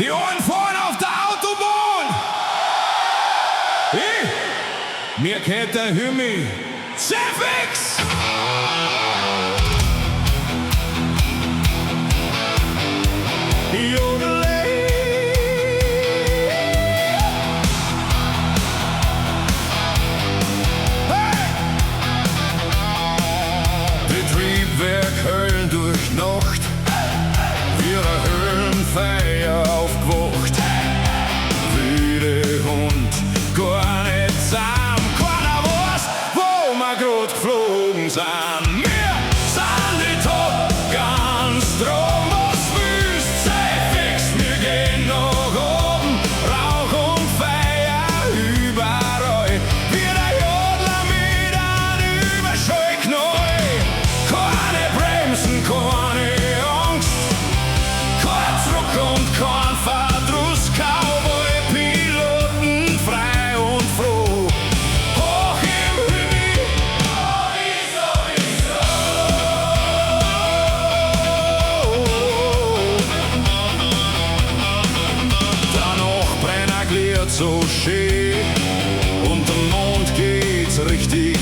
Die Ohren vorn auf der Autobahn! Mir kennt der Hümmi. Chefix! Betriebwerk Höhlen durch Nacht, ihre Höhlenfeier aufgewacht. Wilde Hund, gar nicht zahm, keiner weiß, wo wir grad geflogen sind. Wir sind die Top, ganz drum, was wüsst, sei fix, wir gehen nach oben, Rauch und Feier überall. Wir der Jodler mit einem Überschallknall. Keine Bremsen, keine Angst, kein Druck und kein Verdruss, Cowboy-Piloten frei und froh. Hoch im Himmel, der Nachtbrenner gliert so schön und der Mond geht's richtig